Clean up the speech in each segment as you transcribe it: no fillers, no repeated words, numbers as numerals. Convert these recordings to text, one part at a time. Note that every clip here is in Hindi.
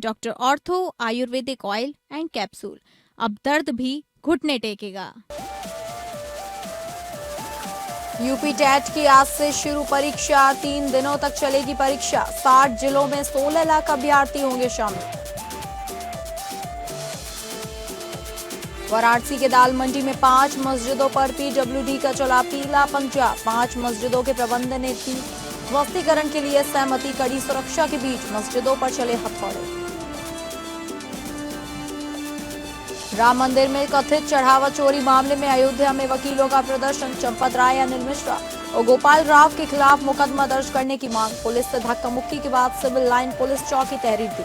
Doctor ortho Ayurvedic oil and capsule. अब दर्द भी घुटने टेकेगा। यूपी टेट की आज से शुरू परीक्षा, 3 दिनों तक चलेगी परीक्षा। 60 जिलों में 16 लाख अभ्यर्थी होंगे शामिल। वाराणसी के दाल मंडी में 5 मस्जिदों पर पीडब्ल्यूडी का चला पीला पंजा। 5 मस्जिदों के प्रबंधन ने की ध्वस्तीकरण के लिए सहमति। कड़ी सुरक्षा के बीच मस्जिदों पर चले हथौड़े। राम मंदिर में कथित चढ़ावा चोरी मामले में अयोध्या में वकीलों का प्रदर्शन। चंपत राय, अनिल मिश्रा और गोपाल राव के खिलाफ मुकदमा दर्ज करने की मांग। पुलिस से धक्का मुक्की के बाद सिविल लाइन पुलिस चौकी तहरीर दी।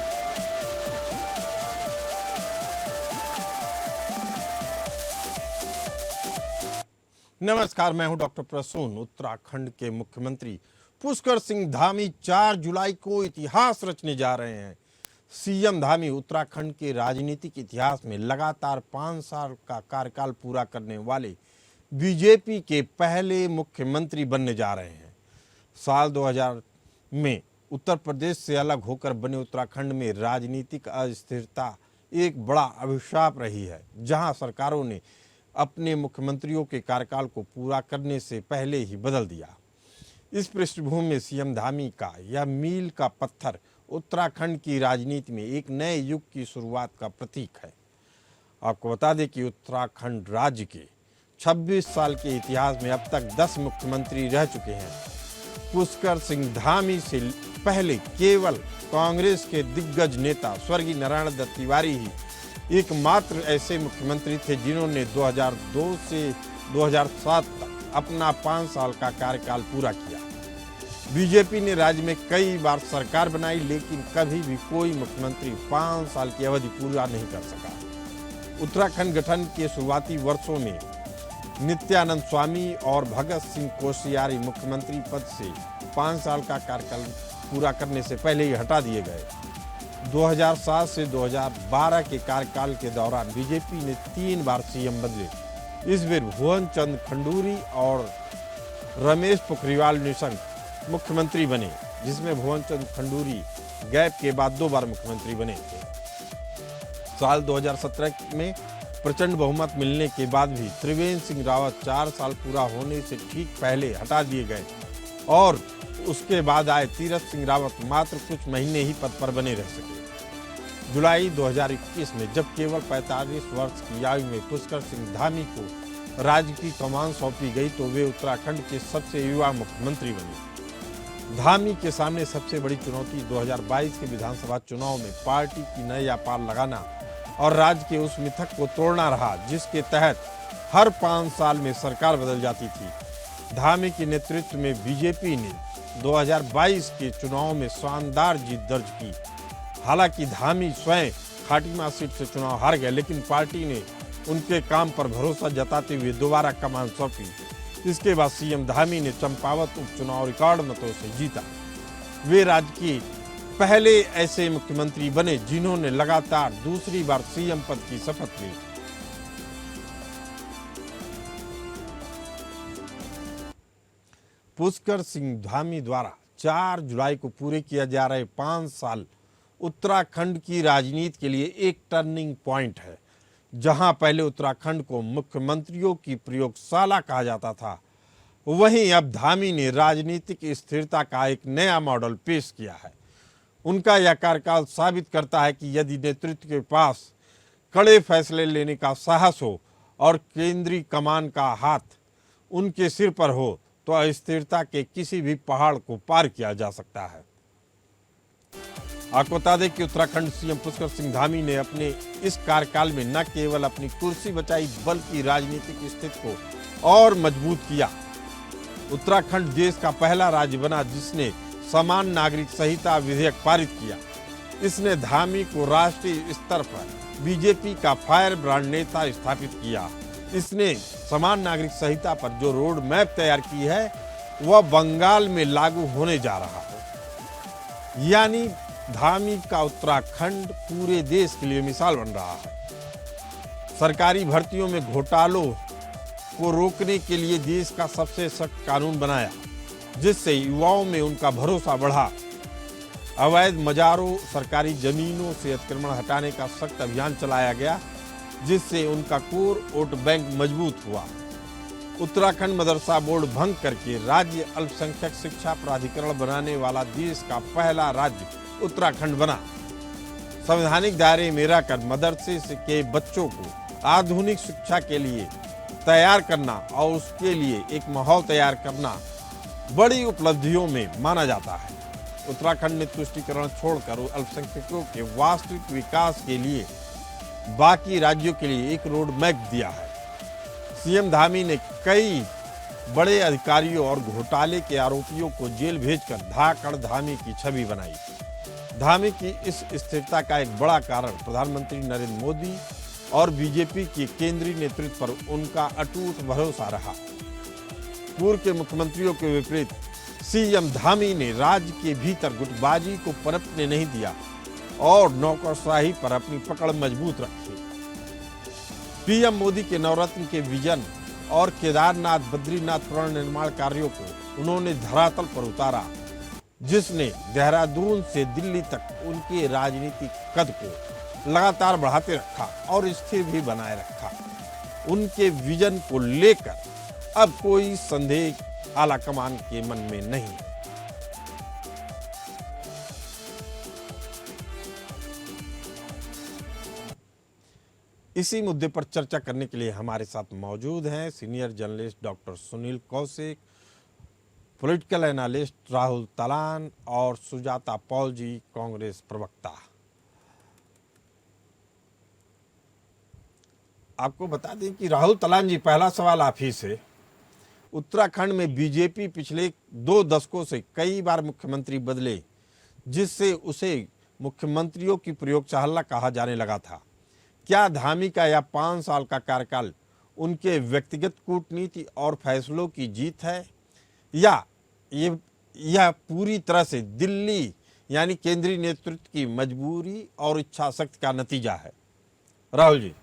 नमस्कार, मैं हूं डॉक्टर प्रसून। उत्तराखंड के मुख्यमंत्री पुष्कर सिंह धामी 4 जुलाई को इतिहास रचने जा रहे हैं। सीएम धामी उत्तराखंड के राजनीतिक इतिहास में लगातार 5 साल का कार्यकाल पूरा करने वाले बीजेपी के पहले मुख्यमंत्री बनने जा रहे हैं। साल 2000 में उत्तर प्रदेश से अलग होकर बने उत्तराखंड में राजनीतिक अस्थिरता एक बड़ा अभिशाप रही है, जहां सरकारों ने अपने मुख्यमंत्रियों के कार्यकाल को पूरा करने से पहले ही बदल दिया। इस पृष्ठभूमि में सीएम धामी का यह मील का पत्थर उत्तराखंड की राजनीति में एक नए युग की शुरुआत का प्रतीक है। आपको बता दें कि उत्तराखंड राज्य के 26 साल के इतिहास में अब तक 10 मुख्यमंत्री रह चुके हैं। पुष्कर सिंह धामी से पहले केवल कांग्रेस के दिग्गज नेता स्वर्गीय नारायण दत्त तिवारी ही एकमात्र ऐसे मुख्यमंत्री थे जिन्होंने 2002 से 2007 तक अपना 5 साल का कार्यकाल पूरा किया। बीजेपी ने राज्य में कई बार सरकार बनाई, लेकिन कभी भी कोई मुख्यमंत्री 5 साल की अवधि पूरा नहीं कर सका। उत्तराखंड गठन के शुरुआती वर्षों में नित्यानंद स्वामी और भगत सिंह कोश्यारी मुख्यमंत्री पद से 5 साल का कार्यकाल पूरा करने से पहले ही हटा दिए गए। 2007 से 2012 के कार्यकाल के दौरान बीजेपी ने 3 बार सीएम बदले। इस बार भुवन चंद खंडूरी और रमेश पोखरियाल निशंक मुख्यमंत्री बने, जिसमें भुवन चंद खंडूरी गैप के बाद 2 बार मुख्यमंत्री बने थे। साल 2017 में प्रचंड बहुमत मिलने के बाद भी त्रिवेंद्र सिंह रावत 4 साल पूरा होने से ठीक पहले हटा दिए गए और उसके बाद आए तीरथ सिंह रावत मात्र कुछ महीने ही पद पर बने रह सके। जुलाई 2021 में जब केवल 45 वर्ष की आयु में पुष्कर सिंह धामी को राज्य की कमान सौंपी गई तो वे उत्तराखंड के सबसे युवा मुख्यमंत्री बने। धामी के सामने सबसे बड़ी चुनौती 2022 के विधानसभा चुनाव में पार्टी की नया पार लगाना और राज्य के उस मिथक को तोड़ना रहा, जिसके तहत हर 5 साल में सरकार बदल जाती थी। धामी के नेतृत्व में बीजेपी ने 2022 के चुनाव में शानदार जीत दर्ज की। हालांकि धामी स्वयं खाटिमा सीट से चुनाव हार गए, लेकिन पार्टी ने उनके काम पर भरोसा जताते हुए दोबारा कमान सौंपी। इसके बाद सीएम धामी ने चंपावत उपचुनाव रिकॉर्ड मतों से जीता। वे राज्य के पहले ऐसे मुख्यमंत्री बने जिन्होंने लगातार दूसरी बार सीएम पद की शपथ ली। पुष्कर सिंह धामी द्वारा 4 जुलाई को पूरे किया जा रहे 5 साल उत्तराखंड की राजनीति के लिए एक टर्निंग पॉइंट है। जहां पहले उत्तराखंड को मुख्यमंत्रियों की प्रयोगशाला कहा जाता था, वहीं अब धामी ने राजनीतिक स्थिरता का एक नया मॉडल पेश किया है। उनका यह कार्यकाल साबित करता है कि यदि नेतृत्व के पास कड़े फैसले लेने का साहस हो और केंद्रीय कमान का हाथ उनके सिर पर हो तो अस्थिरता के किसी भी पहाड़ को पार किया जा सकता है। आपको बता दें कि उत्तराखंड सीएम पुष्कर सिंह धामी ने अपने इस कार्यकाल में न केवल अपनी कुर्सी बचाई बल्कि राजनीतिक स्थिति को और मजबूत किया। उत्तराखंड देश का पहला राज्य बना जिसने समान नागरिक संहिता विधेयक पारित किया। इसने धामी को राष्ट्रीय स्तर पर बीजेपी का फायर ब्रांड नेता स्थापित किया। इसने समान नागरिक संहिता पर जो रोड मैप तैयार की है वह बंगाल में लागू होने जा रहा है। यानी धामी का उत्तराखंड पूरे देश के लिए मिसाल बन रहा है। सरकारी भर्तियों में घोटालों को रोकने के लिए देश का सबसे सख्त कानून बनाया, जिससे युवाओं में उनका भरोसा बढ़ा। अवैध मजारों, सरकारी जमीनों से अतिक्रमण हटाने का सख्त अभियान चलाया गया, जिससे उनका कोर वोट बैंक मजबूत हुआ। उत्तराखंड मदरसा बोर्ड भंग करके राज्य अल्पसंख्यक शिक्षा प्राधिकरण बनाने वाला देश का पहला राज्य उत्तराखंड बना। संवैधानिक दायरे में रहकर मदरसे के बच्चों को आधुनिक शिक्षा के लिए तैयार करना और उसके लिए एक माहौल तैयार करना बड़ी उपलब्धियों में माना जाता है। उत्तराखंड ने तुष्टीकरण छोड़कर अल्पसंख्यकों के वास्तविक विकास के लिए बाकी राज्यों के लिए एक रोड मैप दिया है। सीएम धामी ने कई बड़े अधिकारियों और घोटाले के आरोपियों को जेल भेजकर धाकड़ धामी की छवि बनाई। धामी की इस स्थिरता का एक बड़ा कारण प्रधानमंत्री नरेंद्र मोदी और बीजेपी के केंद्रीय नेतृत्व पर उनका अटूट भरोसा रहा। पूर्व के मुख्यमंत्रियों के विपरीत सीएम धामी ने राज्य के भीतर गुटबाजी को पनपने नहीं दिया और नौकरशाही पर अपनी पकड़ मजबूत रखी। पीएम मोदी के नवरत्न के विजन और केदारनाथ बद्रीनाथ पुनर्निर्माण कार्यों को उन्होंने धरातल पर उतारा, जिसने देहरादून से दिल्ली तक उनके राजनीतिक कद को लगातार बढ़ाते रखा और स्थिर भी बनाए रखा। उनके विजन को लेकर अब कोई संदेह आलाकमान के मन में नहीं है। इसी मुद्दे पर चर्चा करने के लिए हमारे साथ मौजूद हैं senior journalist doctor Sunil Kaushik, political analyst Rahul Talan और सुजाता पॉल जी, कांग्रेस प्रवक्ता। आपको बता दें कि राहुल तलान जी, पहला सवाल आप ही से। उत्तराखंड में बीजेपी पिछले 2 दशकों से कई बार मुख्यमंत्री बदले, जिससे उसे मुख्यमंत्रियों की प्रयोगशाला कहा जाने लगा था। क्या धामी का यह 5 साल का कार्यकाल उनके व्यक्तिगत कूटनीति और फैसलों की जीत है, या यह पूरी तरह से दिल्ली यानी केंद्रीय नेतृत्व की मजबूरी और इच्छा शक्ति का नतीजा है? राहुल जी।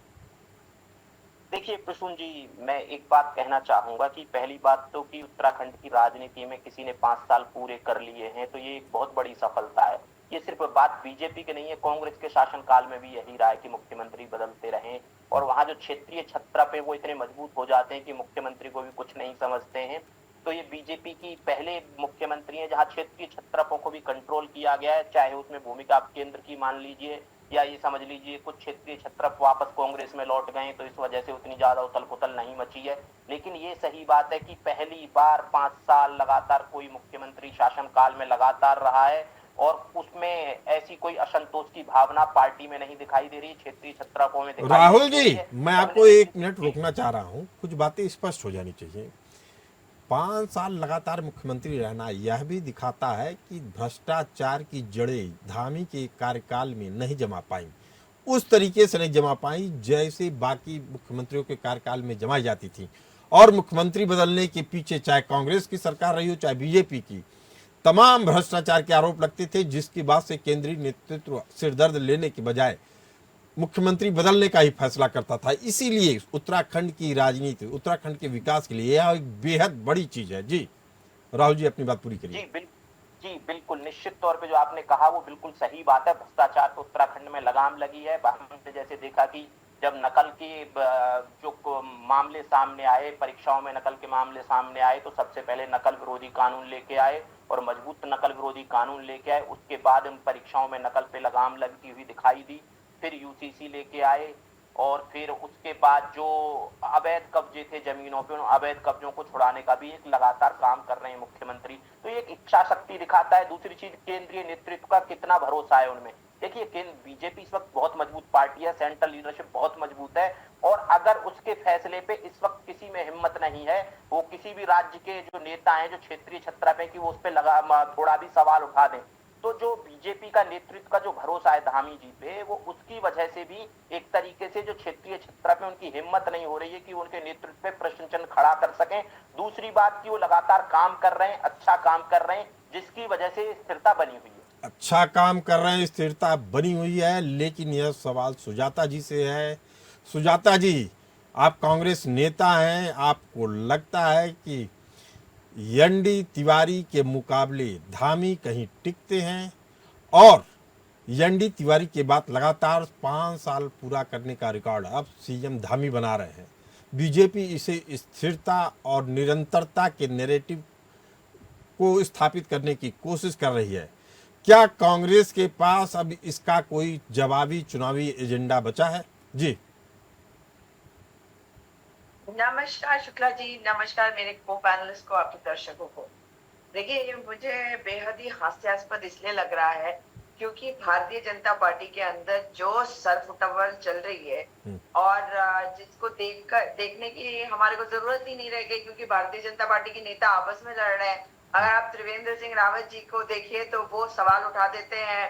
देखिए प्रसून जी, मैं एक बात कहना चाहूंगा कि पहली बात तो कि उत्तराखंड की राजनीति में किसी ने 5 साल पूरे कर लिए हैं तो ये एक बहुत बड़ी सफलता है। ये सिर्फ बात बीजेपी की नहीं है, कांग्रेस के शासनकाल में भी यही रहा है कि मुख्यमंत्री बदलते रहें और वहां जो क्षेत्रीय छत्रप है वो इतने मजबूत हो जाते हैं कि मुख्यमंत्री को भी कुछ नहीं समझते हैं। तो ये बीजेपी की पहले मुख्यमंत्री हैं जहां क्षेत्रीय छत्रपों को भी कंट्रोल किया गया है, चाहे उसमें भूमिका आप केंद्र की मान लीजिए या ये समझ लीजिए कुछ क्षेत्रीय छत्रप वापस कांग्रेस में लौट गए तो इस वजह से उतनी ज्यादा उथल पुथल नहीं मची है। लेकिन ये सही बात है कि पहली बार 5 साल लगातार कोई मुख्यमंत्री शासनकाल में लगातार रहा है और उसमें ऐसी कोई असंतोष की भावना पार्टी में नहीं दिखाई दे रही, क्षेत्रीय छत्रपों में दिखाई। राहुल जी, मैं आपको 1 मिनट रोकना चाह रहा हूं, कुछ बातें स्पष्ट हो जानी चाहिए। 5 साल लगातार मुख्यमंत्री रहना यह भी दिखाता है कि भ्रष्टाचार की जड़ें धामी के कार्यकाल में नहीं जमा पाई, उस तरीके से नहीं जमा पाई जैसे बाकी मुख्यमंत्रियों के कार्यकाल में जमाई जाती थी। और मुख्यमंत्री बदलने के पीछे चाहे कांग्रेस की सरकार रही हो चाहे बीजेपी की, तमाम भ्रष्टाचार के आरोप लगते थे, जिसकी बात से केंद्रीय नेतृत्व सिरदर्द लेने के बजाय मुख्यमंत्री बदलने का ही फैसला करता था। इसीलिए उत्तराखंड की राजनीति, उत्तराखंड के विकास के लिए यह एक बेहद बड़ी चीज है। जी राहुल जी, अपनी बात पूरी करिए। जी बिल्कुल, निश्चित तौर पे जो आपने कहा वो बिल्कुल सही बात है। भ्रष्टाचार तो उत्तराखंड में लगाम लगी है। हमने जैसे देखा कि जब नकल के जो मामले सामने आए, परीक्षाओं में नकल के मामले सामने आए तो सबसे पहले नकल विरोधी कानून लेके आए और मजबूत नकल विरोधी कानून लेके आए। उसके बाद उन परीक्षाओं में नकल पे लगाम लगती हुई दिखाई दी। फिर यूसीसी लेके आए और फिर उसके बाद जो अवैध कब्जे थे जमीनों पे, उन अवैध कब्जों को छुड़ाने का भी एक लगातार काम कर रहे हैं मुख्यमंत्री। तो ये एक इच्छा शक्ति दिखाता है। दूसरी चीज, केंद्रीय नेतृत्व का कितना भरोसा है उनमें। देखिए बीजेपी इस वक्त बहुत मजबूत पार्टी है, सेंट्रल लीडरशिप बहुत मजबूत है और अगर उसके फैसले पे इस वक्त किसी में हिम्मत नहीं है, वो किसी भी राज्य के जो नेता हैं जो क्षेत्रीय छत्रप है कि वो उस पर थोड़ा भी सवाल उठा दें, तो जो बीजेपी का नेतृत्व का जो भरोसा है धामी जी पे, वो उसकी वजह से भी एक तरीके से जो क्षेत्रीय छत्रप है उनकी हिम्मत नहीं हो रही है कि उनके नेतृत्व पे प्रश्न चिन्ह खड़ा कर सकें। दूसरी बात कि वो लगातार काम कर रहे हैं, अच्छा काम कर रहे हैं, जिसकी वजह से स्थिरता बनी हुई है। अच्छा काम कर रहे हैं, स्थिरता बनी हुई है, लेकिन यह सवाल सुजाता जी से है। सुजाता जी, आप कांग्रेस नेता हैं, आपको लगता है कि एनडी तिवारी के मुकाबले धामी कहीं टिकते हैं और एनडी तिवारी के बाद लगातार 5 साल पूरा करने का रिकॉर्ड अब सीएम धामी बना रहे हैं। बीजेपी इसे स्थिरता और निरंतरता के नैरेटिव को स्थापित करने की कोशिश कर रही है। क्या कांग्रेस के पास अब इसका कोई जवाबी चुनावी एजेंडा बचा है? जी नमस्कार शुक्ला जी, नमस्कार मेरे को पैनलिस्ट को, आपके दर्शकों को। देखिए, ये मुझे बेहद ही हास्यास्पद इसलिए लग रहा है क्योंकि भारतीय जनता पार्टी के अंदर जो सरफुटबल चल रही है और जिसको देखने की हमारे को जरूरत ही नहीं रह गई, क्योंकि भारतीय जनता पार्टी के नेता आपस में लड़ रहे हैं। अगर आप त्रिवेंद्र सिंह रावत जी को देखिए तो वो सवाल उठा देते हैं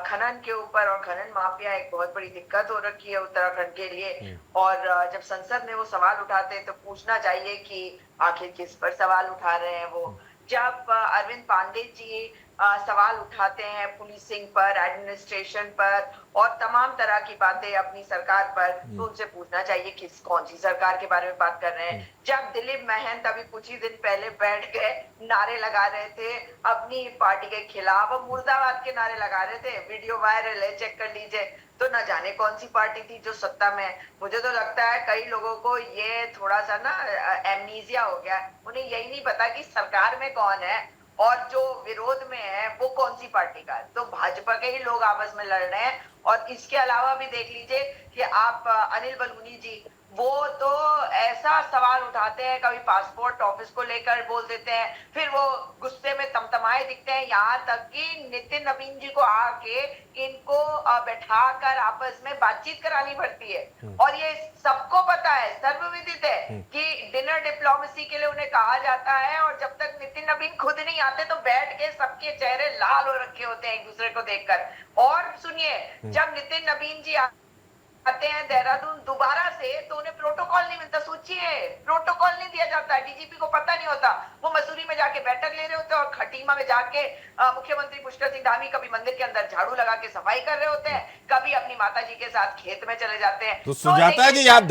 खनन के ऊपर, और खनन माफिया एक बहुत बड़ी दिक्कत हो रखी है उत्तराखंड के लिए। और जब संसद में वो सवाल उठाते हैं तो पूछना चाहिए कि आखिर किस पर सवाल उठा रहे हैं वो। जब अरविंद पांडे जी सवाल उठाते हैं पुलिसिंग पर, एडमिनिस्ट्रेशन पर और तमाम तरह की बातें अपनी सरकार पर, तो उनसे पूछना चाहिए कौन सी सरकार के बारे में बात कर रहे हैं। जब दिलीप महंत अभी कुछ ही दिन पहले बैठ के नारे लगा रहे थे अपनी पार्टी के खिलाफ, मुर्दाबाद के नारे लगा रहे थे, वीडियो वायरल है, चेक कर लीजिए। तो न जाने कौन सी पार्टी थी जो सत्ता में। मुझे तो लगता है कई लोगों को ये थोड़ा सा ना एमनीजिया हो गया, उन्हें यही नहीं पता कि सरकार में कौन है और जो विरोध में है वो कौन सी पार्टी का है। तो भाजपा के ही लोग आपस में लड़ रहे हैं। और इसके अलावा भी देख लीजिए कि आप अनिल बलूनी जी, वो तो ऐसा सवाल उठाते हैं, कभी पासपोर्ट ऑफिस को लेकर बोल देते हैं, फिर वो गुस्से में तमतमाए दिखते हैं। यहाँ तक कि नितिन नवीन जी को आके इनको बैठाकर आपस में बातचीत करानी पड़ती है। और ये सबको पता है, सर्वविदित है कि डिनर डिप्लोमेसी के लिए उन्हें कहा जाता है, और जब तक नितिन नवीन खुद नहीं आते तो बैठ के सबके चेहरे लाल हो रखे होते हैं एक दूसरे को देखकर। और सुनिए, जब नितिन नवीन जी आते हैं देहरादून दोबारा से तो उन्हें प्रोटोकॉल नहीं मिलता। सोचिए, प्रोटोकॉल नहीं दिया जाता है, डीजीपी को पता नहीं होता। वो मसूरी में जाके बैठक ले रहे होते हैं और खटीमा में जाके मुख्यमंत्री पुष्कर सिंह धामी कभी मंदिर के अंदर झाड़ू लगा के सफाई कर रहे होते हैं, कभी अपनी माता जी के साथ खेत में चले जाते हैं। तो सुजाता जी, आप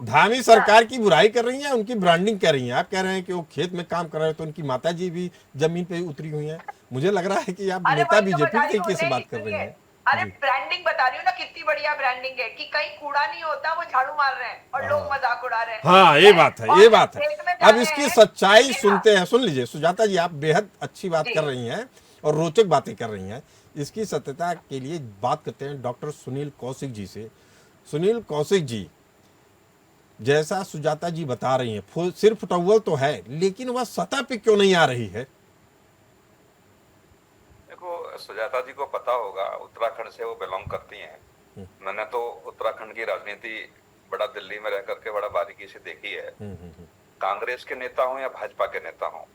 धामी सरकार की बुराई कर रही हैं, उनकी ब्रांडिंग कर रही हैं। आप कह रहे हैं कि वो खेत में काम कर रहे हैं तो उनकी माता जी भी जमीन पे उतरी हुई हैं। मुझे लग रहा है कि आप नेता बीजेपी के तरीके से बात कर रही हैं। अरे ब्रांडिंग बता रही हूँ ना, कितनी बढ़िया ब्रांडिंग है कि कहीं कूड़ा नहीं होता, वो झाड़ू मार रहे हैं और लोग मजाक उड़ा रहे हैं। हाँ, ये बात है, ये बात है। अब इसकी सच्चाई सुनते हैं। सुन लीजिए सुजाता जी, आप बेहद अच्छी बात कर रही हैं और रोचक बातें कर रही हैं। इसकी सत्यता के लिए बात करते हैं डॉक्टर सुनील कौशिक जी से। सुनील कौशिक जी, जैसा सुजाता जी बता रही हैं, सिर्फ फुटअव्वल तो है, लेकिन वह सतह पे क्यों नहीं आ रही है? सुजाता जी को पता होगा, उत्तराखंड से वो बिलोंग करती हैं। मैंने तो उत्तराखंड की राजनीति बड़ा दिल्ली में रह करके बड़ा बारीकी से देखी है। कांग्रेस के नेता हो या भाजपा के नेता हो,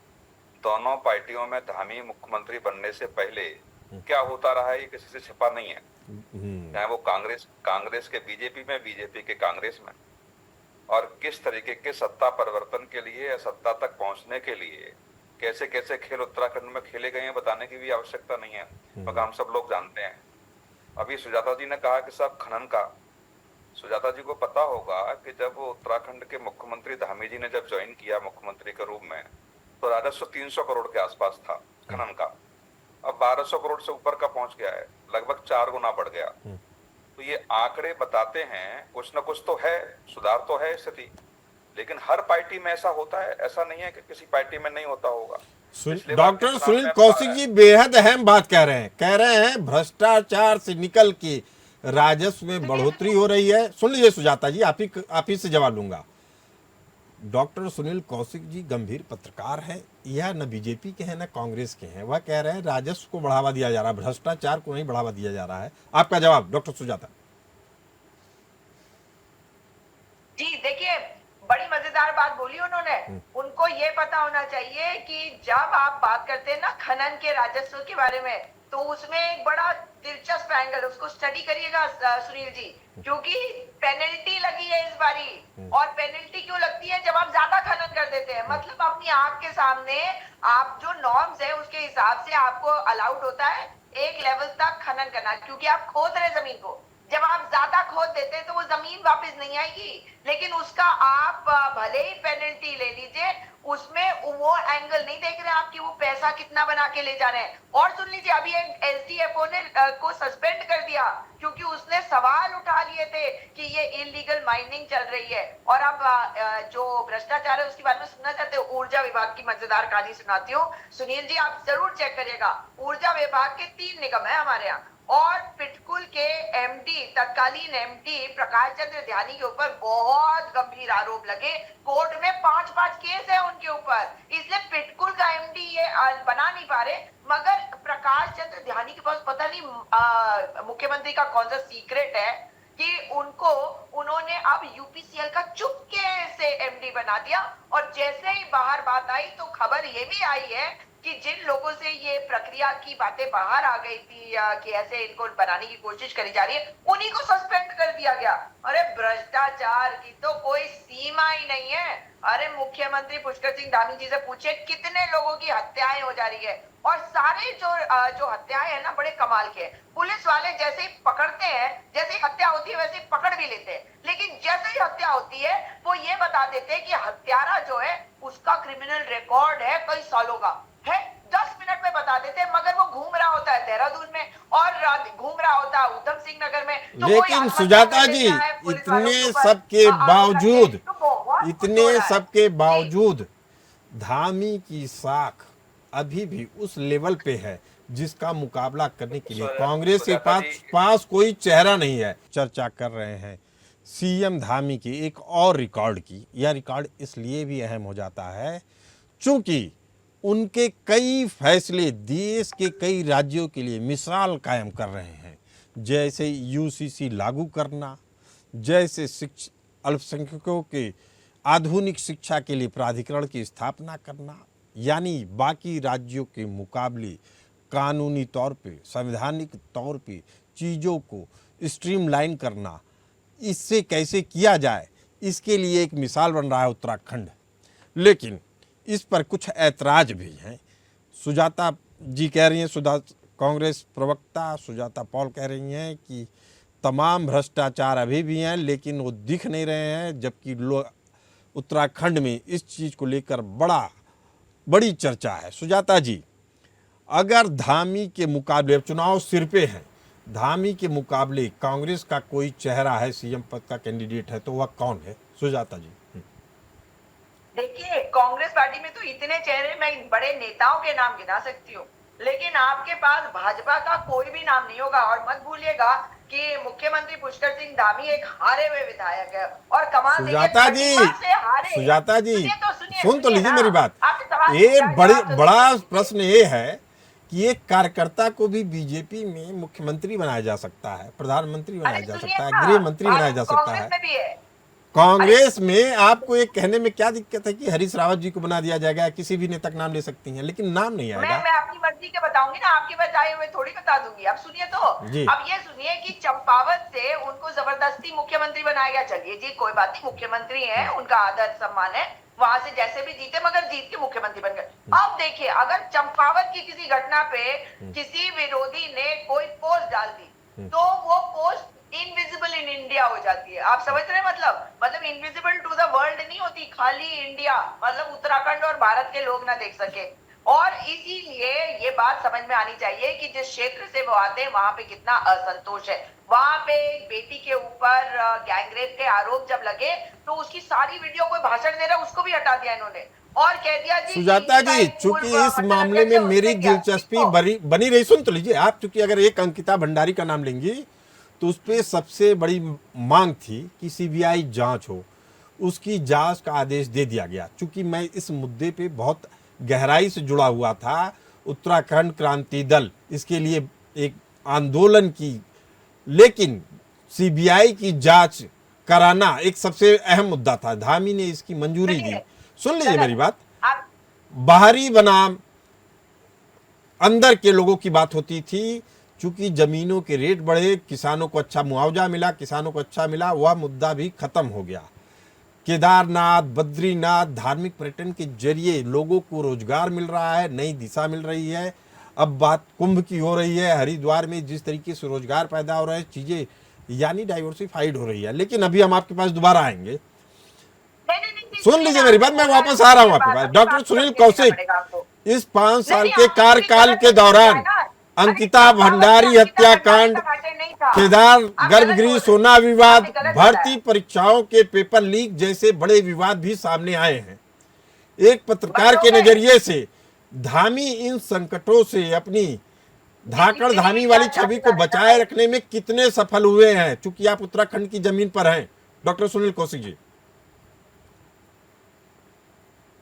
दोनों पार्टियों में धामी मुख्यमंत्री बनने से पहले क्या होता रहा है ये किसी से छिपा नहीं है। चाहे वो कांग्रेस के बीजेपी में, बीजेपी के कांग्रेस में, और किस तरीके के सत्ता परिवर्तन के लिए या सत्ता तक पहुंचने के लिए कैसे कैसे खेल उत्तराखंड में खेले गए हैं बताने की भी आवश्यकता नहीं है, मगर हम सब लोग जानते हैं। अभी सुजाता जी ने कहा कि साहब खनन का, सुजाता जी को पता होगा कि जब उत्तराखंड के मुख्यमंत्री धामी जी ने जब ज्वाइन किया मुख्यमंत्री के रूप में, तो राजस्व 300 करोड़ के आसपास था खनन का। अब 1200 करोड़ से ऊपर का पहुंच गया है, लगभग 4 गुना बढ़ गया। तो ये आंकड़े बताते हैं कुछ न कुछ तो है, सुधार तो है स्थिति। लेकिन हर पार्टी में ऐसा होता है, ऐसा नहीं है कि किसी पार्टी में नहीं होता होगा। डॉक्टर सुनील कौशिक जी बेहद अहम बात कह रहे हैं भ्रष्टाचार से निकल के राजस्व में बढ़ोतरी हो रही है। सुन लीजिए सुजाता जी, आप ही से जवाब लूंगा। डॉक्टर सुनील कौशिक जी गंभीर पत्रकार हैं, यह न बीजेपी के हैं न कांग्रेस के हैं। वह कह रहे हैं राजस्व को बढ़ावा दिया जा रहा है, भ्रष्टाचार को नहीं बढ़ावा दिया जा रहा है। आपका जवाब डॉक्टर सुजाता जी। देखिए, बड़ी मजेदार बात बोली उन्होंने। उनको ये पता होना चाहिए कि जब आप बात करते हैं ना खनन के राजस्व के बारे में, तो उसमें एक बड़ा दिलचस्प एंगल, उसको स्टडी करिएगा सुनील जी, क्योंकि पेनल्टी लगी है इस बारी। और पेनल्टी क्यों लगती है? जब आप ज्यादा खनन कर देते हैं, मतलब अपनी आंख के सामने आप जो नॉर्म्स है उसके हिसाब से आपको अलाउड होता है एक लेवल तक खनन करना, क्योंकि आप खोद रहे जमीन को। जब आप ज्यादा खोद देते हैं तो वो जमीन वापस नहीं आएगी, लेकिन उसका आप भले ही पेनल्टी ले लीजिए, उसमें वो एंगल नहीं देख रहे आप कि वो पैसा कितना बना के ले जा रहे हैं। और सुन लीजिए, अभी एक एसडीएफओ ने को सस्पेंड कर दिया क्योंकि उसने सवाल उठा लिए थे कि ये इलीगल माइनिंग चल रही है। और अब जो भ्रष्टाचार है उसके बारे में सुनना चाहते हो, ऊर्जा विभाग की मजेदार कहानी सुनाती हूँ। सुनील जी आप जरूर चेक करिएगा, ऊर्जा विभाग के 3 निगम है हमारे यहाँ, और पिटकुल के एमडी, तत्कालीन एमडी प्रकाश चंद्र ध्यानी के ऊपर बहुत गंभीर आरोप लगे। कोर्ट में 5-5 केस है उनके ऊपर, इसलिए पिटकुल का एमडी ये बना नहीं पा रहे। मगर प्रकाश चंद्र ध्यानी के पास पता नहीं मुख्यमंत्री का कौन सा सीक्रेट है कि उन्होंने अब यूपीसीएल का चुपके से एमडी बना दिया। और जैसे ही बाहर बात आई तो खबर ये भी आई है कि जिन लोगों से ये प्रक्रिया की बातें बाहर आ गई थी कि ऐसे इनको बनाने की कोशिश करी जा रही है, उन्हीं को सस्पेंड कर दिया गया। अरे भ्रष्टाचार की तो कोई सीमा ही नहीं है। अरे मुख्यमंत्री पुष्कर सिंह धामी जी से पूछे कितने लोगों की हत्याएं हो जा रही है, और सारे जो हत्याएं है ना बड़े कमाल के। पुलिस वाले जैसे ही पकड़ते हैं, जैसे ही हत्या होती है वैसे ही पकड़ भी लेते हैं, लेकिन जैसे ही हत्या होती है वो ये बता देते हैं कि हत्यारा जो है उसका क्रिमिनल रिकॉर्ड है कई सालों का है। 10 मिनट में बता देते हैं, मगर वो घूम रहा होता है देहरादून में और घूम रहा होता है उधम सिंह नगर में। तो लेकिन सुजाता जी, इतने सबके बावजूद धामी की साख अभी भी उस लेवल पे है जिसका मुकाबला करने के लिए कांग्रेस के पास कोई चेहरा नहीं है। चर्चा कर रहे हैं सीएम धामी की एक और रिकॉर्ड की। यह रिकॉर्ड इसलिए भी अहम हो जाता है चूंकि उनके कई फैसले देश के कई राज्यों के लिए मिसाल कायम कर रहे हैं, जैसे यूसीसी लागू करना, जैसे अल्पसंख्यकों के आधुनिक शिक्षा के लिए प्राधिकरण की स्थापना करना, यानी बाकी राज्यों के मुकाबले कानूनी तौर पे, संवैधानिक तौर पे चीज़ों को स्ट्रीमलाइन करना। इससे कैसे किया जाए इसके लिए एक मिसाल बन रहा है उत्तराखंड। लेकिन इस पर कुछ ऐतराज भी हैं। सुजाता जी कह रही हैं, कांग्रेस प्रवक्ता सुजाता पॉल कह रही हैं कि तमाम भ्रष्टाचार अभी भी हैं लेकिन वो दिख नहीं रहे हैं, जबकि उत्तराखंड में इस चीज़ को लेकर बड़ी चर्चा है। सुजाता जी, अगर धामी के मुकाबले, अब चुनाव सिर पे हैं, धामी के मुकाबले कांग्रेस का कोई चेहरा है, सीएम पद का कैंडिडेट है, तो वह कौन है? सुजाता जी। देखिए, कांग्रेस पार्टी में तो इतने चेहरे, मैं बड़े नेताओं के नाम गिना सकती हूँ, लेकिन आपके पास भाजपा का कोई भी नाम नहीं होगा। और मत भूलिएगा कि मुख्यमंत्री पुष्कर सिंह धामी एक हारे हुए विधायक है। और कमाल सुजाता जी सुन तो लीजिए मेरी बात। एक बड़ा प्रश्न ये है कि एक कार्यकर्ता को भी बीजेपी में मुख्यमंत्री बनाया जा सकता है, प्रधानमंत्री बनाया जा सकता है, गृह मंत्री बनाया जा सकता है। कांग्रेस में आपको एक कहने में क्या दिक्कत है कि हरीश रावत जी को बना दिया जाएगा, किसी भी नेता का नाम ले सकती हैं, लेकिन नाम नहीं आएगा। मैं अपनी मर्जी के बताऊंगी ना, आपके पास आए हुए थोड़ी बता दूंगी। अब सुनिए तो, अब ये सुनिए कि चंपावत से उनको जबरदस्ती मुख्यमंत्री बनाया गया। चलिए जी, कोई बात नहीं, मुख्यमंत्री है, उनका आदर सम्मान है, वहां से जैसे भी जीते मगर जीत के मुख्यमंत्री बन गए। अब देखिए, अगर चंपावत की किसी घटना पे किसी विरोधी ने कोई पोस्ट डाल दी तो वो पोस्ट इनविजिबल इन इंडिया हो जाती है। आप समझ रहे हैं? मतलब इनविजिबल टू द वर्ल्ड नहीं होती, खाली इंडिया, मतलब उत्तराखंड और भारत के लोग ना देख सके। और इसीलिए ये बात समझ में आनी चाहिए कि जिस क्षेत्र से वो आते हैं वहां पे कितना असंतोष है। वहां पे एक बेटी के ऊपर गैंगरेप के आरोप जब लगे तो उसकी सारी वीडियो, कोई भाषण दे रहा उसको भी हटा दिया इन्होंने और कह दिया जी। सुजाता जी, चूंकि इस मामले में मेरी दिलचस्पी बनी रही, सुन तो लीजिए आप, चूंकि अगर एक अंकिता भंडारी का नाम लेंगी तो उस पर सबसे बड़ी मांग थी कि सीबीआई जांच हो, उसकी जांच का आदेश दे दिया गया। चूंकि मैं इस मुद्दे पे बहुत गहराई से जुड़ा हुआ था, उत्तराखंड क्रांति दल इसके लिए एक आंदोलन की, लेकिन सीबीआई की जांच कराना एक सबसे अहम मुद्दा था। धामी ने इसकी मंजूरी दी। सुन लीजिए मेरी बात, बाहरी बनाम अंदर के लोगों की बात होती थी। चूंकि जमीनों के रेट बढ़े, किसानों को अच्छा मुआवजा मिला, किसानों को अच्छा मिला, वह मुद्दा भी खत्म हो गया। केदारनाथ, बद्रीनाथ, धार्मिक पर्यटन के जरिए लोगों को रोजगार मिल रहा है, नई दिशा मिल रही है। अब बात कुंभ की हो रही है, हरिद्वार में जिस तरीके से रोजगार पैदा हो रहा है, चीजें यानी डाइवर्सिफाइड हो रही है। लेकिन अभी हम आपके पास दोबारा आएंगे, नहीं, सुन लीजिए मेरी बात, मैं वापस आ रहा हूं आपके पास। डॉक्टर सुनील कौशिक, इस 5 साल के कार्यकाल के दौरान अंकिता भंडारी हत्याकांड, केदार गर्भगृह सोना विवाद, भर्ती परीक्षाओं के पेपर लीक जैसे बड़े विवाद भी सामने आए हैं। एक पत्रकार के नजरिए से धामी इन संकटों से अपनी धाकड़ धामी वाली छवि को बचाए रखने में कितने सफल हुए हैं, चूंकि आप उत्तराखंड की जमीन पर हैं? डॉक्टर सुनील कौशिक जी,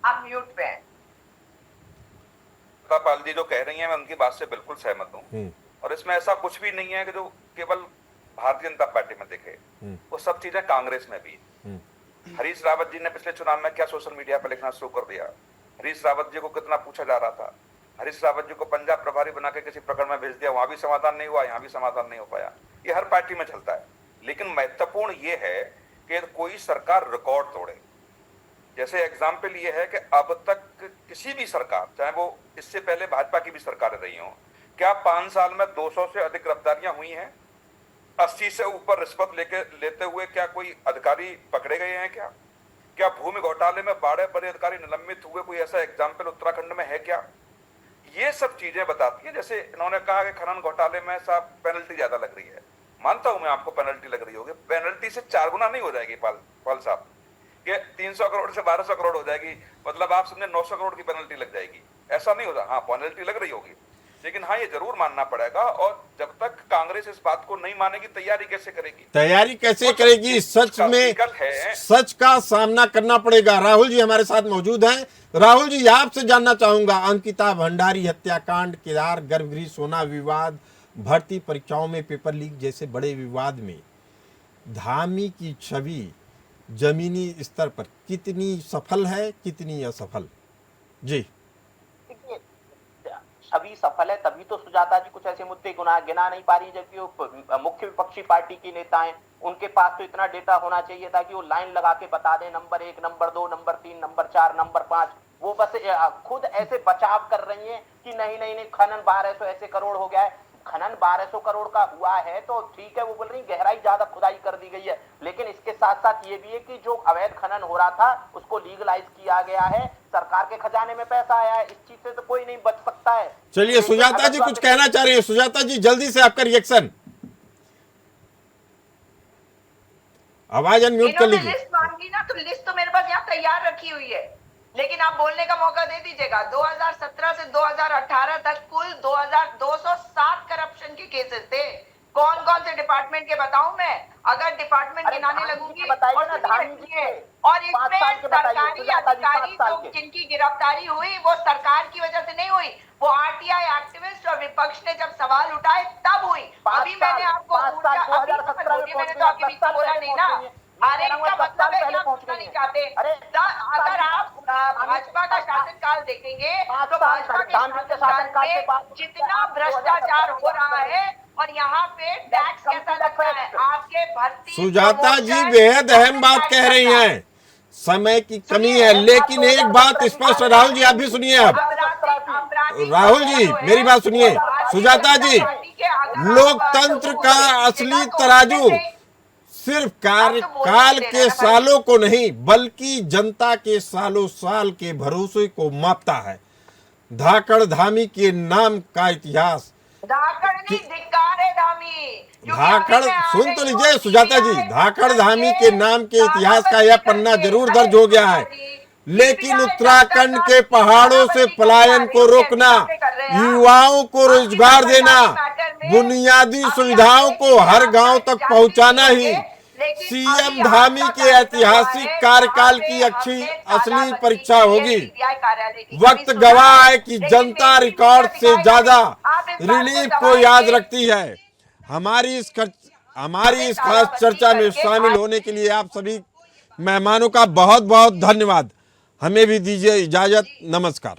आप म्यूट पे हैं। पाल जी जो कह रही हैं मैं उनकी बात से बिल्कुल सहमत हूँ, और इसमें ऐसा कुछ भी नहीं है कि जो केवल भारतीय जनता पार्टी में दिखे, वो सब चीजें कांग्रेस में भी। हरीश रावत जी ने पिछले चुनाव में क्या सोशल मीडिया पर लिखना शुरू कर दिया, हरीश रावत जी को कितना पूछा जा रहा था, हरीश रावत जी को पंजाब प्रभारी बना के किसी प्रकरण में भेज दिया, वहां भी समाधान नहीं हुआ, यहाँ भी समाधान नहीं हो पाया। ये हर पार्टी में चलता है। लेकिन महत्वपूर्ण ये है कि कोई सरकार रिकॉर्ड तोड़े। जैसे एग्जाम्पल ये है कि अब तक किसी भी सरकार, चाहे वो इससे पहले भाजपा की भी सरकारें रही हों, क्या 5 साल में 200 से अधिक गिरफ्तारियां हुई हैं? 80 से ऊपर रिश्वत लेते हुए क्या कोई अधिकारी पकड़े गए हैं? क्या भूमि घोटाले में बड़े अधिकारी निलंबित हुए? कोई ऐसा एग्जाम्पल उत्तराखंड में है क्या? ये सब चीजें बताती है। जैसे इन्होंने कहा कि खनन घोटाले में साहब पेनल्टी ज्यादा लग रही है, मानता हूं मैं आपको पेनल्टी लग रही होगी, पेनल्टी से 4 गुना नहीं हो जाएगी पाल साहब, कि 300 करोड़ से 1200 करोड़ हो जाएगी, मतलब आप समझे 900 करोड़ की पेनल्टी लग जाएगी, ऐसा नहीं होगा। हाँ, पेनल्टी लग रही होगी, लेकिन हाँ ये जरूर मानना पड़ेगा। और जब तक कांग्रेस इस बात को नहीं मानेगी, तैयारी कैसे करेगी? तैयारी कैसे करेगी? सच में सच का सामना करना पड़ेगा। राहुल जी हमारे साथ मौजूद हैं। राहुल जी, आपसे जानना चाहूंगा, अंकिता भंडारी हत्याकांड, केदार गर्भगृह सोना विवाद, भर्ती परीक्षाओं में पेपर लीक जैसे बड़े विवाद में धामी की छवि जमीनी स्तर पर कितनी सफल है, कितनी असफल? जी, छवि सफल है तभी तो सुजाता जी कुछ ऐसे मुद्दे गिना नहीं पा रही, जबकि वो मुख्य विपक्षी पार्टी की नेता हैं। उनके पास तो इतना डेटा होना चाहिए था कि वो लाइन लगा के बता दें, number 1, number 2, number 3, number 4, number 5। वो बस खुद ऐसे बचाव कर रही हैं कि नहीं खनन 1200 ऐसे करोड़ हो गया है। खनन 1200 करोड़ का हुआ है तो ठीक है, वो बोल रही गहराई ज्यादा खुदाई कर दी गई है, लेकिन इसके साथ साथ ये भी है कि जो अवैध खनन हो रहा था उसको लीगलाइज किया गया है, सरकार के खजाने में पैसा आया है। इस चीज से तो कोई नहीं बच सकता है। चलिए, सुजाता जी कुछ कहना चाह रही है। सुजाता जी, जल्दी से आपका रिएक्शन। आवाज अनम्यूट कर लीजिए। लिस्ट मांगी ना, तो लिस्ट तो मेरे पास यहाँ तैयार रखी हुई है, लेकिन आप बोलने का मौका दे दीजिएगा। 2017 से 2018 तक कुल 2207 करप्शन के केसेस थे। कौन कौन से डिपार्टमेंट के बताऊं मैं? अगर डिपार्टमेंट गिनाने लगूंगी और इसमें सरकारी अधिकारी तो जिनकी गिरफ्तारी हुई वो सरकार की वजह से नहीं हुई, वो आरटीआई एक्टिविस्ट और विपक्ष ने जब सवाल उठाए तब हुई। अभी मैंने आपको मैंने तो आपके बीच में बोला नहीं ना। अरे इनका मतलब है आप पूछना नहीं चाहते। अगर आप भाजपा का शासनकाल देखेंगे तो भाजपा के शासनकाल में जितना भ्रष्टाचार हो रहा है और यहाँ पे टैक्स कैसा लगता है आपके भर्ती। सुजाता जी बेहद अहम बात कह रही हैं, समय की कमी है, लेकिन एक बात स्पष्ट। राहुल जी आप भी सुनिए। आप राहुल जी मेरी बात सुनिए। सुजाता जी, लोकतंत्र का असली तराजू सिर्फ कार्यकाल के सालों को नहीं बल्कि जनता के सालों साल के भरोसे को मापता है। धाकड़ धामी के नाम का इतिहास, धाकड़ सुन तो लीजिए सुजाता जी, धाकड़ धामी के नाम के इतिहास का यह पन्ना जरूर दर्ज हो गया है, लेकिन उत्तराखंड के पहाड़ों से पलायन को रोकना, युवाओं को रोजगार देना, बुनियादी सुविधाओं को हर गांव तक पहुंचाना ही सीएम धामी के ऐतिहासिक कार्यकाल की असली परीक्षा होगी। वक्त गवाह है कि जनता रिकॉर्ड से ज्यादा रिलीफ को याद रखती है। हमारी इस खास चर्चा में शामिल होने के लिए आप सभी मेहमानों का बहुत बहुत धन्यवाद। हमें भी दीजिए इजाजत। नमस्कार।